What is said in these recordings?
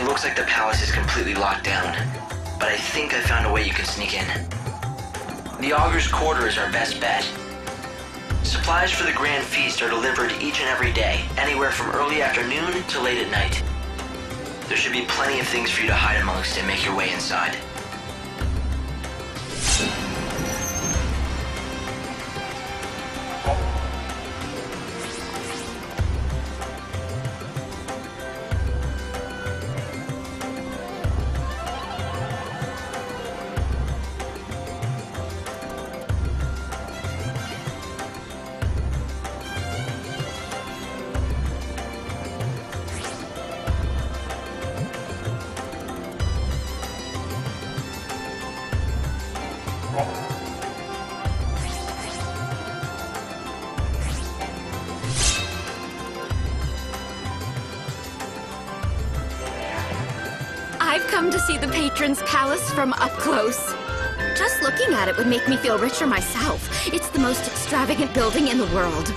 It looks like the palace is completely locked down, but I think I found a way you can sneak in. The Augur's Quarter is our best bet. Supplies for the grand feast are delivered each and every day, anywhere from early afternoon to late at night. There should be plenty of things for you to hide amongst and make your way inside. I've come to see the Patron's Palace from up close. Just looking at it would make me feel richer myself. It's the most extravagant building in the world.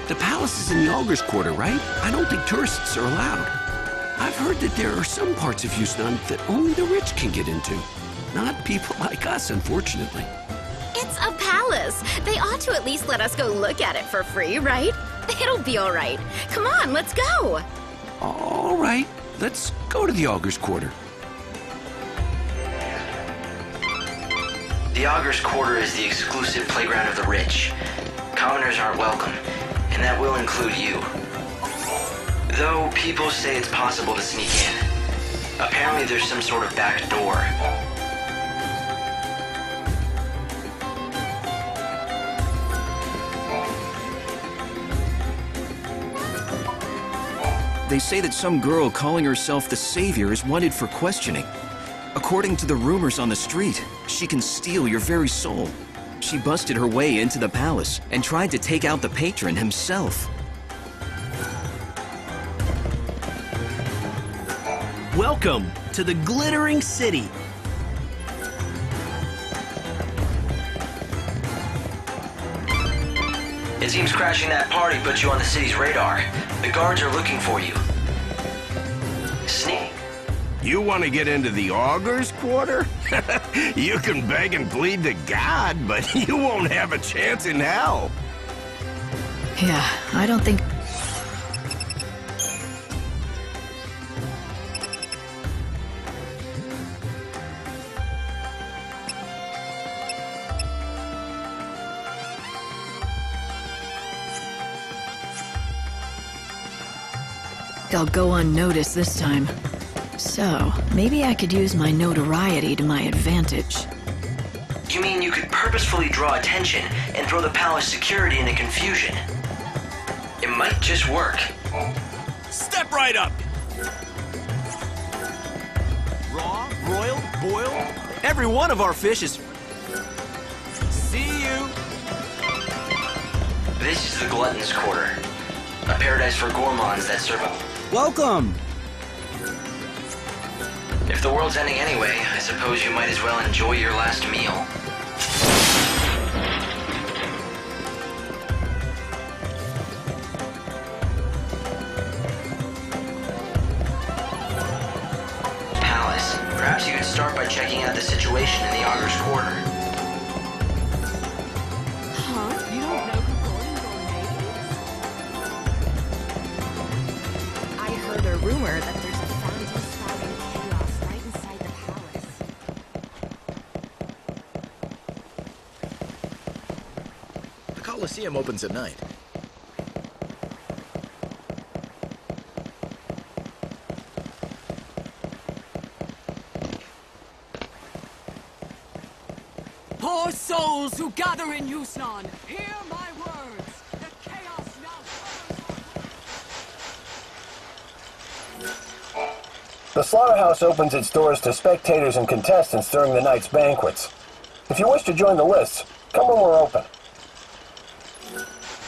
The palace is in the Augur's Quarter, right? I don't think tourists are allowed. I've heard that there are some parts of Yusnaan that only the rich can get into. Not people like us, unfortunately. It's a palace. They ought to at least let us go look at it for free, right? It'll be all right. Come on, let's go. All right, let's go to the Augur's Quarter. The Augur's Quarter is the exclusive playground of the rich. Commoners aren't welcome, and that will include you. Though people say it's possible to sneak in. Apparently there's some sort of back door. They say that some girl calling herself the Savior is wanted for questioning. According to the rumors on the street, she can steal your very soul. She busted her way into the palace and tried to take out the patron himself. Welcome to the Glittering City. It seems crashing that party put you on the city's radar. The guards are looking for you. Sneak. You want to get into the Augur's Quarter? You can beg and plead to God, but you won't have a chance in hell. Yeah, I don't think... I'll go unnoticed this time. So, maybe I could use my notoriety to my advantage. You mean you could purposefully draw attention and throw the palace security into confusion? It might just work. Step right up. Raw, broiled, boiled. Every one of our fish is... See you. This is the Glutton's Quarter. A paradise for gourmands that serve up. Welcome. If the world's ending anyway, I suppose you might as well enjoy your last meal. Palace. Perhaps you could start by checking out the situation in the Augur's Quarter. Huh? You don't know who Gordon Gourmet is? I heard a rumor that there's a phantom-spouting chaos right inside the palace. The Colosseum opens at night. Poor souls who gather in Yusnaan, hear my words. The chaos now covers. The slaughterhouse opens its doors to spectators and contestants during the night's banquets. If you wish to join the lists, come when we're open.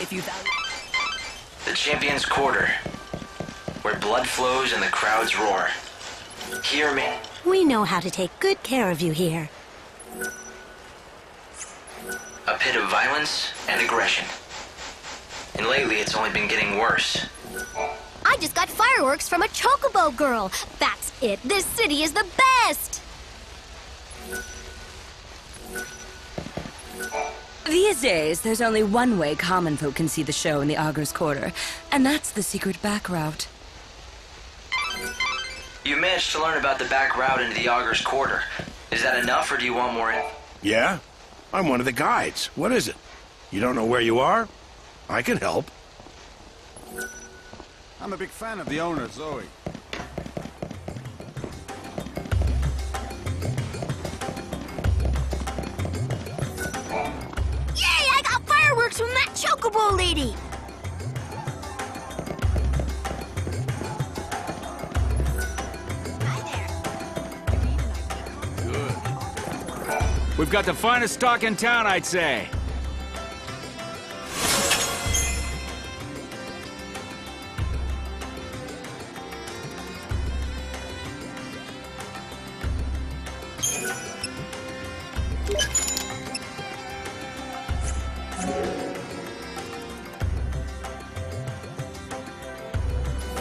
If you value... The Champion's Quarter, where blood flows and the crowds roar. Hear me. We know how to take good care of you here. A pit of violence and aggression. And lately it's only been getting worse. I I just got fireworks from a Chocobo girl. That's it. This city is the best. These days, there's only one way common folk can see the show in the Augur's Quarter, and that's the secret back route. You managed to learn about the back route into the Augur's Quarter. Is that enough, or do you want more info? Yeah? I'm one of the guides. What is it? You don't know where you are? I can help. I'm a big fan of the owner, Zoe. Yay! I got fireworks from that Chocobo lady. We've got the finest stock in town, I'd say.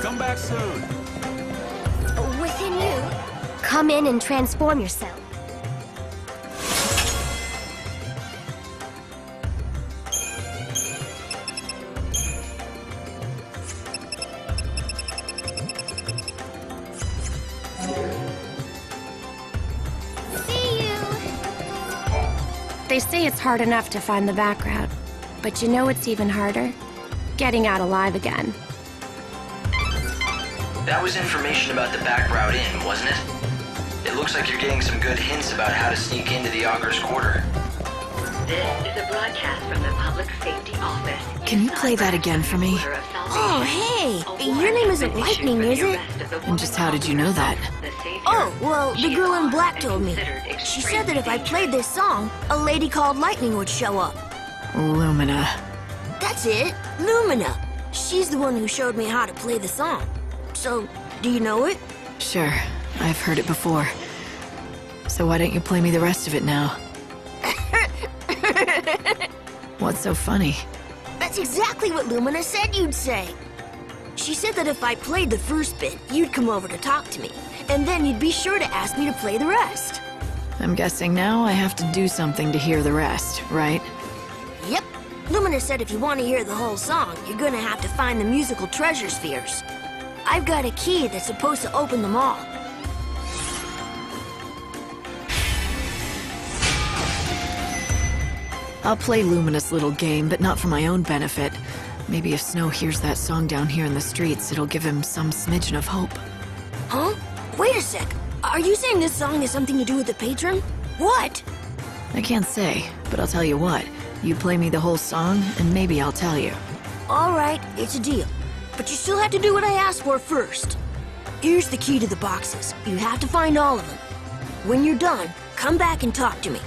Come back soon. Within you. Come in and transform yourself. They say it's hard enough to find the back route, but you know what's even harder? Getting out alive again. That was information about the back route in, wasn't it? It looks like you're getting some good hints about how to sneak into the Augur's Quarter. This is a broadcast from the Public Safety Office. Can you play that again for me? Oh, hey! Your name isn't Lightning, is it? And just how did you know that? Oh, well, the girl in black told me. She said that if I played this song, a lady called Lightning would show up. Lumina. That's it, Lumina. She's the one who showed me how to play the song. So, do you know it? Sure, I've heard it before. So why don't you play me the rest of it now? What's so funny? That's exactly what Lumina said you'd say. She said that if I played the first bit, you'd come over to talk to me, and then you'd be sure to ask me to play the rest. I'm guessing now I have to do something to hear the rest, right? Yep. Lumina said if you want to hear the whole song, you're gonna have to find the musical treasure spheres. I've got a key that's supposed to open them all. I'll play Lumina's little game, but not for my own benefit. Maybe if Snow hears that song down here in the streets, it'll give him some smidgen of hope. Huh? Wait a sec. Are you saying this song has something to do with the patron? What? I can't say, but I'll tell you what. You play me the whole song, and maybe I'll tell you. All right, it's a deal. But you still have to do what I asked for first. Here's the key to the boxes. You have to find all of them. When you're done, come back and talk to me.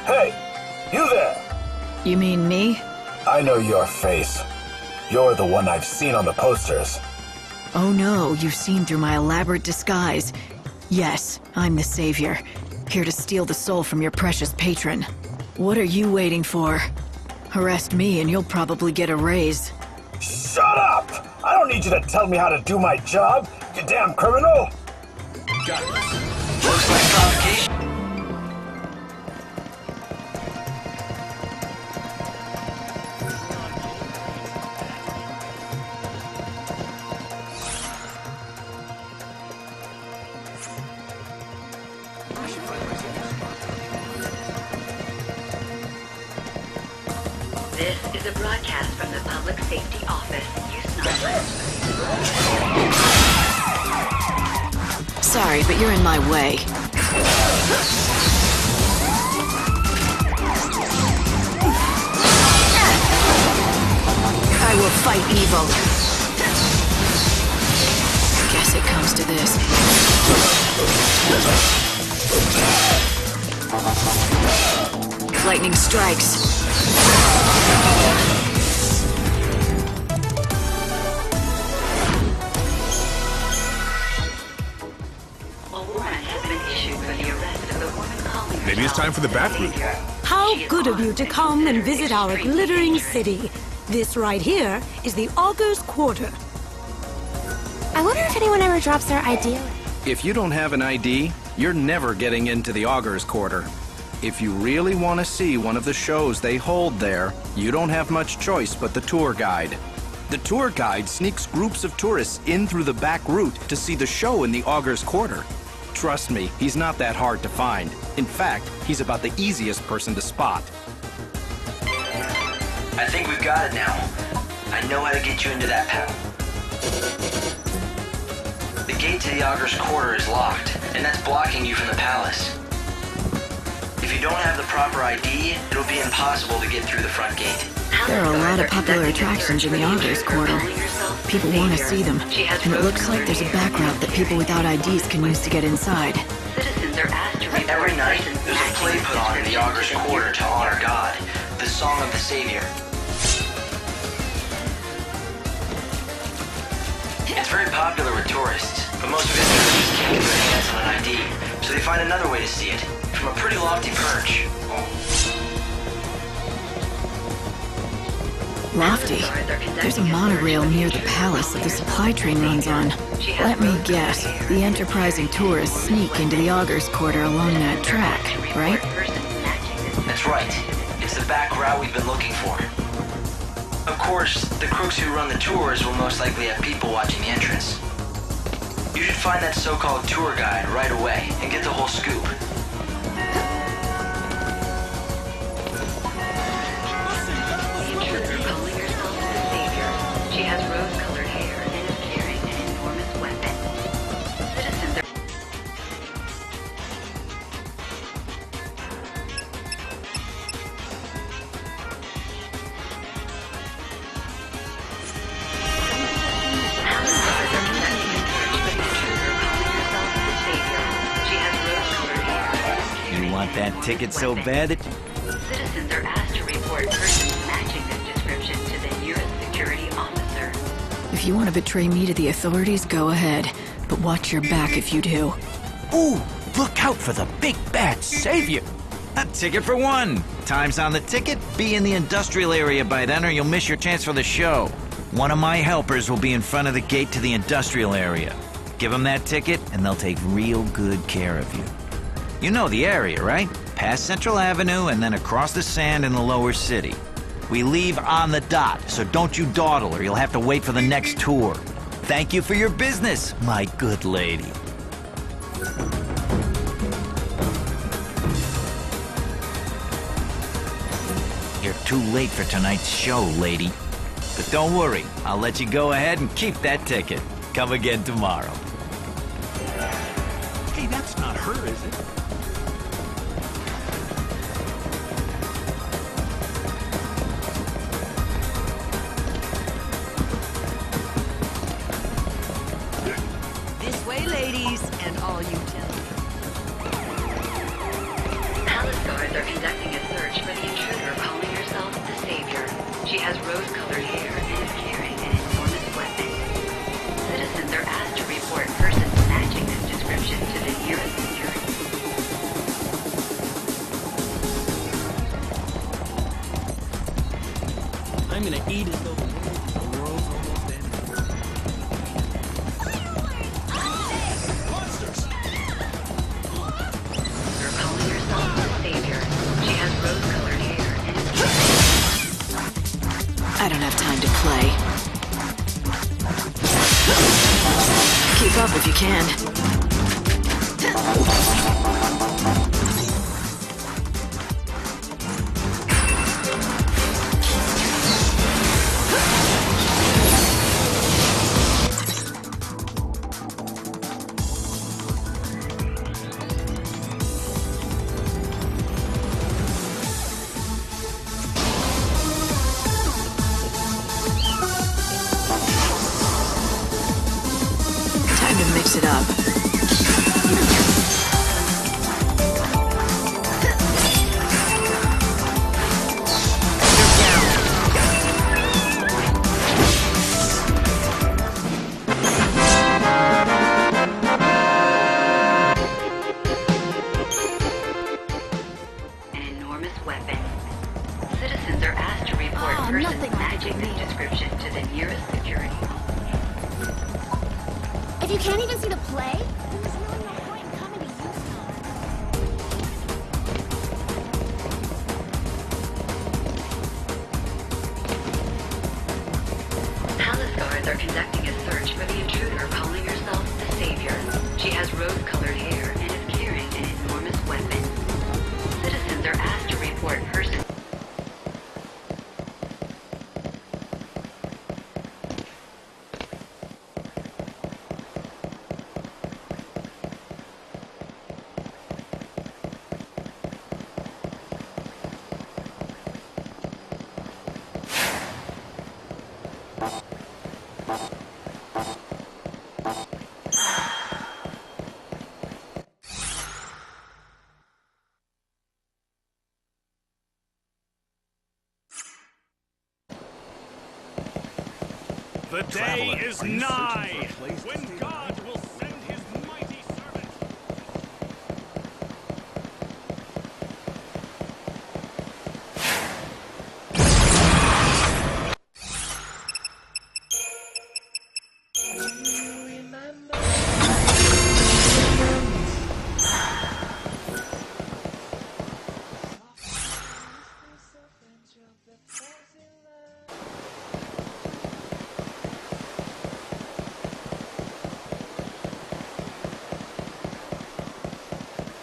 Hey, you there! You mean me? I know your face. You're the one I've seen on the posters. Oh no, you've seen through my elaborate disguise. Yes, I'm the Savior, here to steal the soul from your precious patron. What are you waiting for? Arrest me and you'll probably get a raise. Shut up! I don't need you to tell me how to do my job, you damn criminal! Got this. Looks like provocation. This is a broadcast from the Public Safety Office. Sorry, but you're in my way. I will fight evil. Guess it comes to this. Lightning strikes. Maybe it's time for the bathroom. How good of you to come and visit our glittering city. This right here is the Augur's Quarter. I wonder if anyone ever drops their ID. If you don't have an ID, you're never getting into the Augur's Quarter. If you really want to see one of the shows they hold there, you don't have much choice but the tour guide. The tour guide sneaks groups of tourists in through the back route to see the show in the Augur's Quarter. Trust me, he's not that hard to find. In fact, he's about the easiest person to spot. I think we've got it now. I know how to get you into that panel. The gate to the Augur's Quarter is locked, and that's blocking you from the palace. If you don't have the proper ID, it'll be impossible to get through the front gate. There are a lot of popular attractions in the Augur's Quarter. People want to see them, and it looks like there's a back route that people without IDs can use to get inside. Every night, there's a play put on in the Augur's Quarter to honor God, the Song of the Savior. It's very popular with tourists, but most visitors just can't get their hands on an ID, so they find another way to see it, from a pretty lofty perch. Lofty? There's a monorail near the palace that the supply train runs on. Let me guess, the enterprising tourists sneak into the Augur's Quarter along that track, right? That's right. It's the back route we've been looking for. Of course, the crooks who run the tours will most likely have people watching the entrance. You should find that so-called tour guide right away and get the whole scoop. She has rose-colored hair and is carrying an enormous weapon. Citizens are... You want that ticket so bad that... Citizens are asked to report persons matching this description to the nearest security officer. If you want to betray me to the authorities, go ahead. But watch your back if you do. Ooh, look out for the big bad savior. A ticket for one. Time's on the ticket. Be in the industrial area by then or you'll miss your chance for the show. One of my helpers will be in front of the gate to the industrial area. Give them that ticket and they'll take real good care of you. You know the area, right? Past Central Avenue and then across the sand in the lower city. We leave on the dot, so don't you dawdle or you'll have to wait for the next tour. Thank you for your business, my good lady. You're too late for tonight's show, lady. But don't worry, I'll let you go ahead and keep that ticket. Come again tomorrow. Hey, that's not her, is it? This way, ladies, and all utilities. Palace guards are conducting a search for the intruder calling herself the Savior. She has rose-colored hair and is carrying an enormous weapon. Citizens are asked to report persons matching this description to the nearest security. I'm gonna eat as though the world's almost ended. They're calling herself the Savior. She has rose-colored hair and is I don't have time to play. Keep up if you can. Time to mix it up. person's nothing like matching this description to the nearest security. If you can't even see the play, then there's really no point in coming to Houston. Palace guards are conducting a search for the intruder calling herself the Savior. She has rose-colored hair and is carrying an enormous weapon. Citizens are asked to report person. The day is nigh when God will send his mighty servant.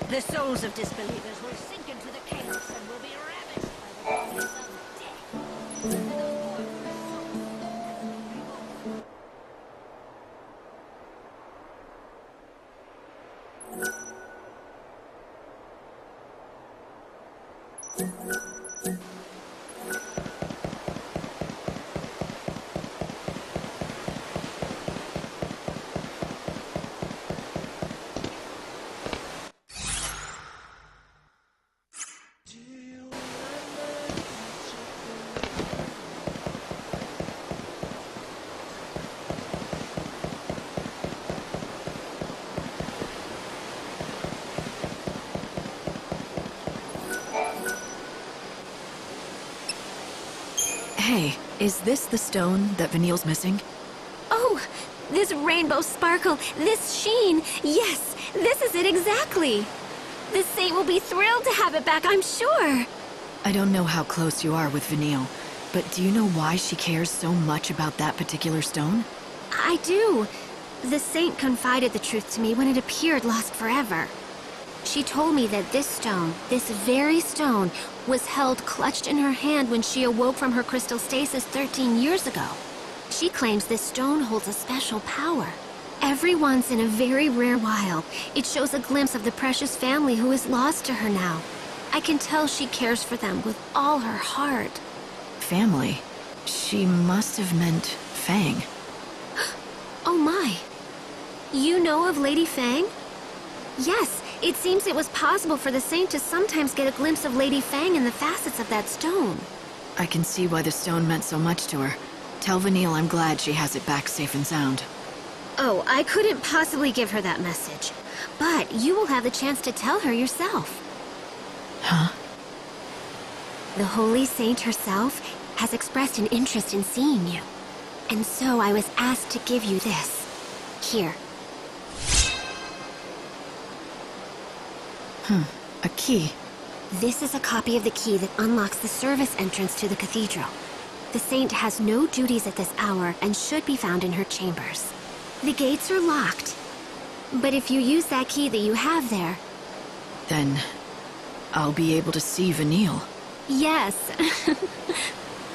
The souls of disbelievers will sink into the chaos and will be ravished by the darkness of Hey, is this the stone that Vanille's missing? Oh, this rainbow sparkle, this sheen. Yes, this is it exactly. The saint will be thrilled to have it back, I'm sure. I don't know how close you are with Vanille, but do you know why she cares so much about that particular stone? I do. The saint confided the truth to me when it appeared lost forever. She told me that this stone, this very stone, was held clutched in her hand when she awoke from her crystal stasis 13 years ago. She claims this stone holds a special power. Every once in a very rare while, it shows a glimpse of the precious family who is lost to her now. I can tell she cares for them with all her heart. Family? She must have meant Fang. Oh my. You know of Lady Fang? Yes, it seems it was possible for the saint to sometimes get a glimpse of Lady Fang in the facets of that stone. I can see why the stone meant so much to her. Tell Vanille I'm glad she has it back safe and sound. Oh, I couldn't possibly give her that message. But you will have the chance to tell her yourself. Huh? The Holy Saint herself has expressed an interest in seeing you. And so I was asked to give you this. Here. A key. This is a copy of the key that unlocks the service entrance to the cathedral. The saint has no duties at this hour and should be found in her chambers. The gates are locked. But if you use that key that you have there... Then I'll be able to see Vanille. Yes.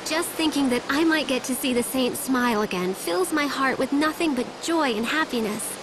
Just thinking that I might get to see the saint smile again fills my heart with nothing but joy and happiness.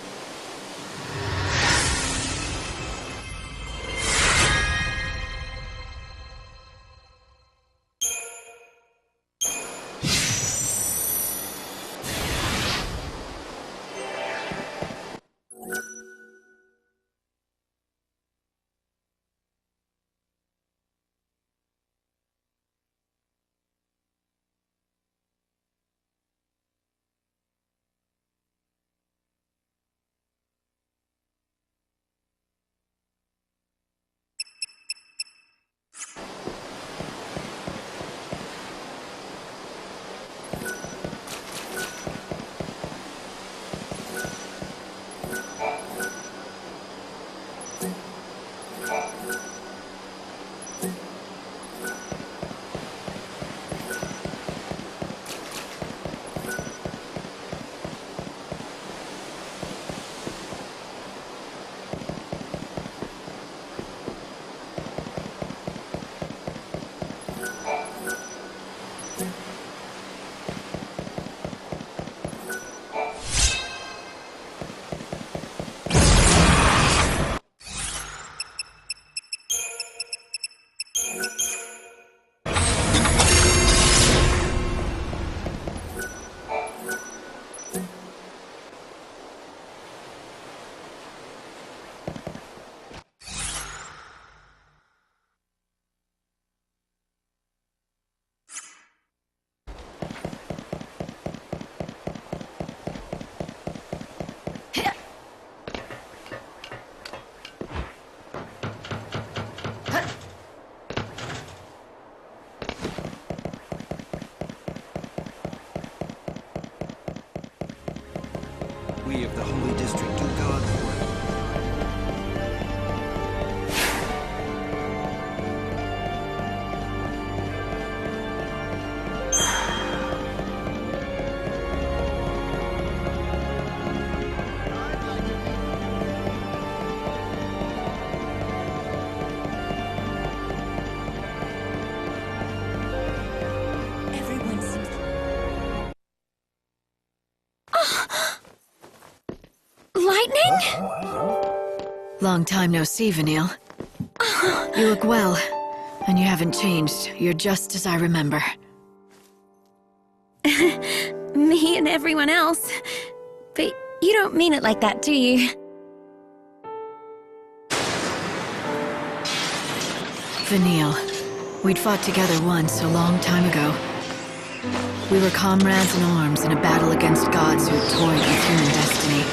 Long time no see, Vanille. You look well, and you haven't changed. You're just as I remember. Me and everyone else. But you don't mean it like that, do you? Vanille, we'd fought together once a long time ago. We were comrades in arms in a battle against gods who had toyed with human destiny.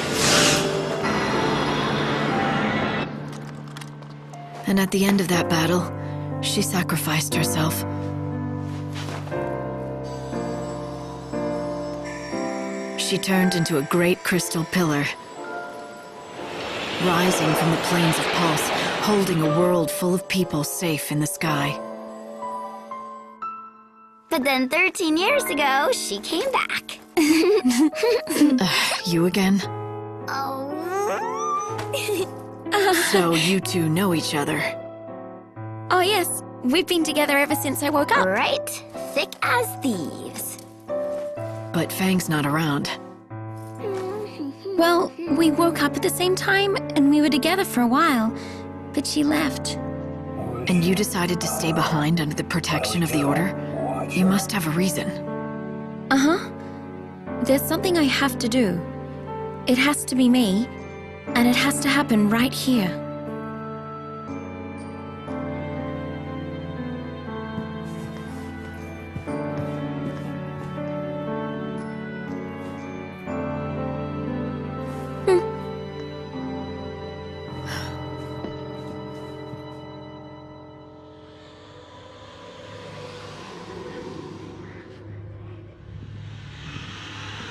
And at the end of that battle, she sacrificed herself. She turned into a great crystal pillar, rising from the plains of Pulse, holding a world full of people safe in the sky. But then 13 years ago, she came back. You again? Oh. So you two know each other? Oh yes, we've been together ever since I woke up. Right? Thick as thieves. But Fang's not around. Well, we woke up at the same time, and we were together for a while. But she left. And you decided to stay behind under the protection of the Order? You must have a reason. Uh-huh. There's something I have to do. It has to be me, and it has to happen right here.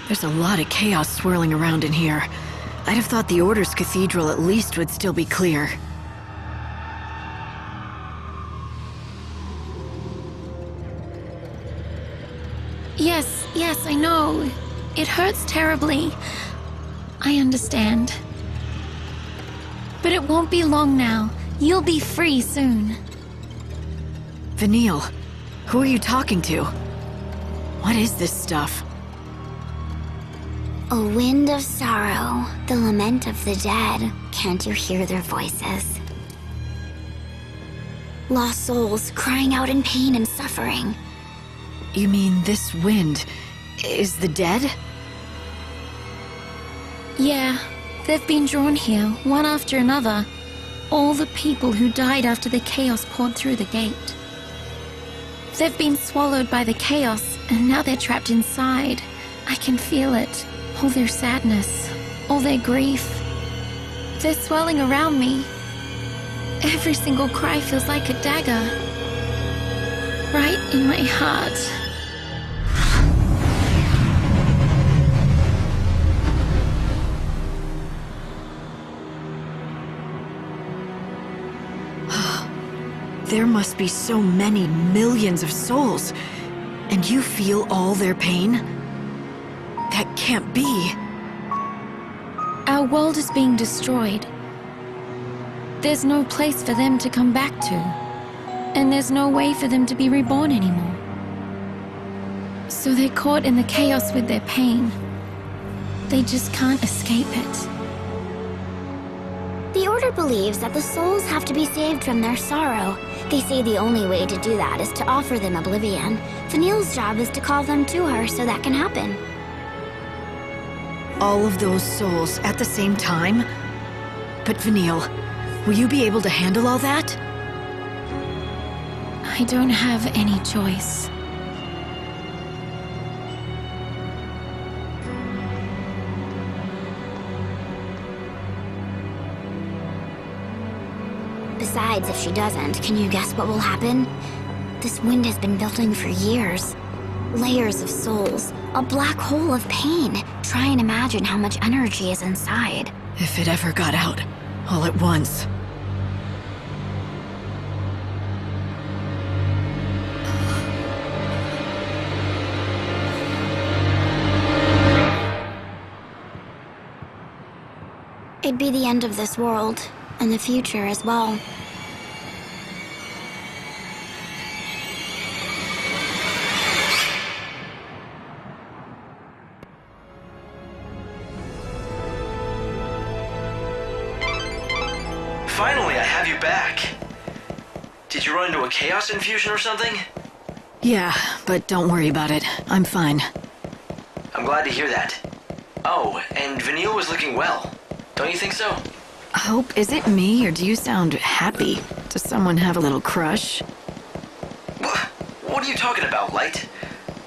There's a lot of chaos swirling around in here. I'd have thought the Order's cathedral at least would still be clear. Yes, I know. It hurts terribly. I understand. But it won't be long now. You'll be free soon. Vanille, who are you talking to? What is this stuff? A wind of sorrow, the lament of the dead. Can't you hear their voices? Lost souls crying out in pain and suffering. You mean this wind is the dead? Yeah, they've been drawn here, one after another. All the people who died after the chaos poured through the gate. They've been swallowed by the chaos, and now they're trapped inside. I can feel it. All their sadness, all their grief. They're swirling around me. Every single cry feels like a dagger. Right in my heart. There must be so many millions of souls, and you feel all their pain? That can't be. Our world is being destroyed. There's no place for them to come back to. And there's no way for them to be reborn anymore. So they're caught in the chaos with their pain. They just can't escape it. The Order believes that the souls have to be saved from their sorrow. They say the only way to do that is to offer them oblivion. Vanille's job is to call them to her so that can happen. All of those souls at the same time? But Vanille, will you be able to handle all that? I don't have any choice. Besides, if she doesn't, can you guess what will happen? This wind has been building for years. Layers of souls, a black hole of pain. Try and imagine how much energy is inside. If it ever got out, all at once. It'd be the end of this world, and the future as well. have you back. Did you run into a chaos infusion or something? Yeah, but don't worry about it. I'm fine. I'm glad to hear that. Oh, and Vanille was looking well. Don't you think so? Hope, is it me, or do you sound happy? Does someone have a little crush? What are you talking about, Light?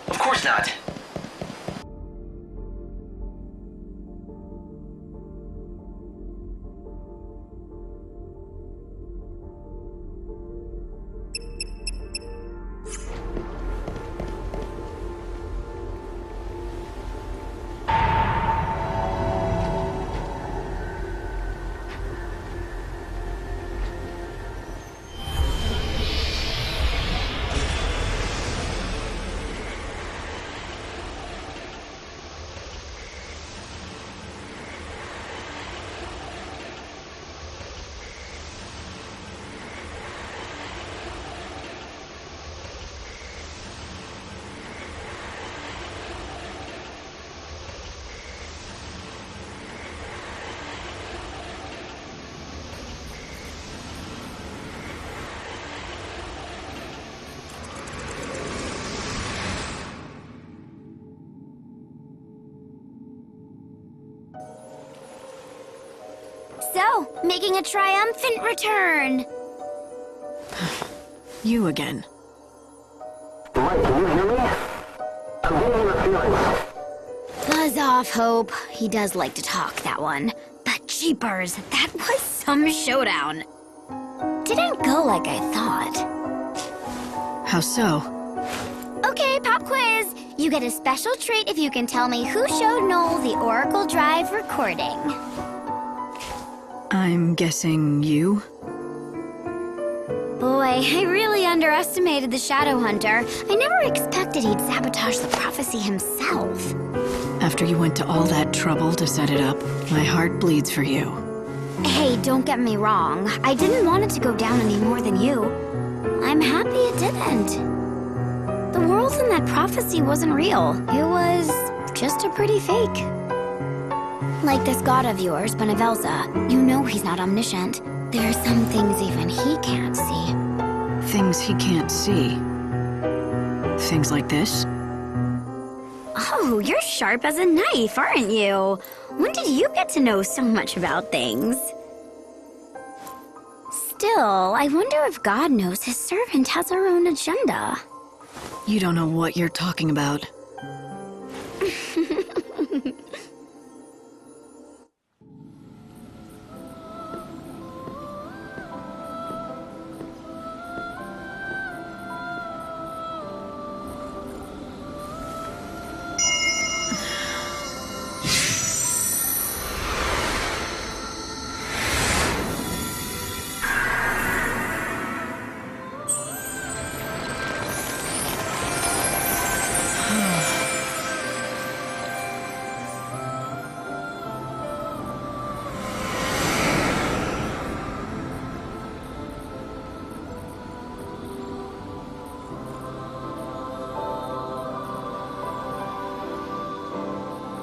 Of course not. So, making a triumphant return. You again. Light, can you hear me? I'm getting your feelings. Buzz off, Hope. He does like to talk, that one. But jeepers, that was some showdown. Didn't go like I thought. How so? Okay, pop quiz. You get a special treat if you can tell me who showed Noel the Oracle Drive recording. I'm guessing you? Boy, I really underestimated the Shadow Hunter. I never expected he'd sabotage the prophecy himself. After you went to all that trouble to set it up, my heart bleeds for you. Hey, don't get me wrong. I didn't want it to go down any more than you. I'm happy it didn't. The world in that prophecy wasn't real. It was just a pretty fake. Like this god of yours, Benevelza. You know he's not omniscient. There are some things even he can't see. Things he can't see? Things like this? Oh, you're sharp as a knife, aren't you? When did you get to know so much about things? Still, I wonder if God knows his servant has her own agenda. You don't know what you're talking about.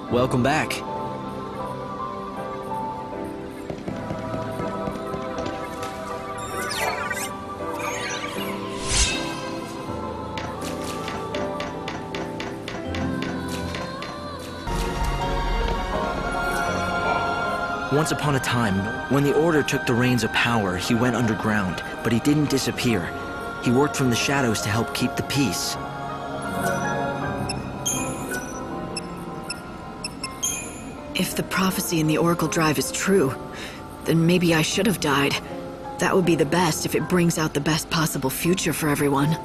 Welcome back. Once upon a time, when the Order took the reins of power, he went underground, but he didn't disappear. He worked from the shadows to help keep the peace. If the prophecy in the Oracle Drive is true, then maybe I should have died. That would be the best if it brings out the best possible future for everyone.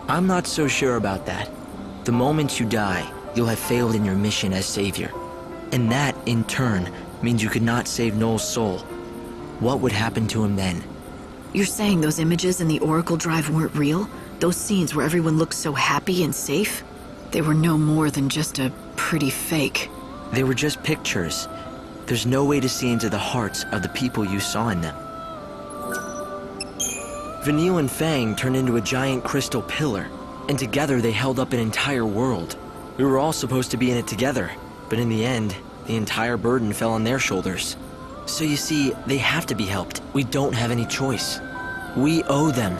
I'm not so sure about that. The moment you die, you'll have failed in your mission as Savior. And that, in turn, means you could not save Noel's soul. What would happen to him then? You're saying those images in the Oracle Drive weren't real? Those scenes where everyone looked so happy and safe? They were no more than just a pretty fake. They were just pictures. There's no way to see into the hearts of the people you saw in them. Vanille and Fang turned into a giant crystal pillar, and together they held up an entire world. We were all supposed to be in it together, but in the end, the entire burden fell on their shoulders. So you see, they have to be helped. We don't have any choice. We owe them.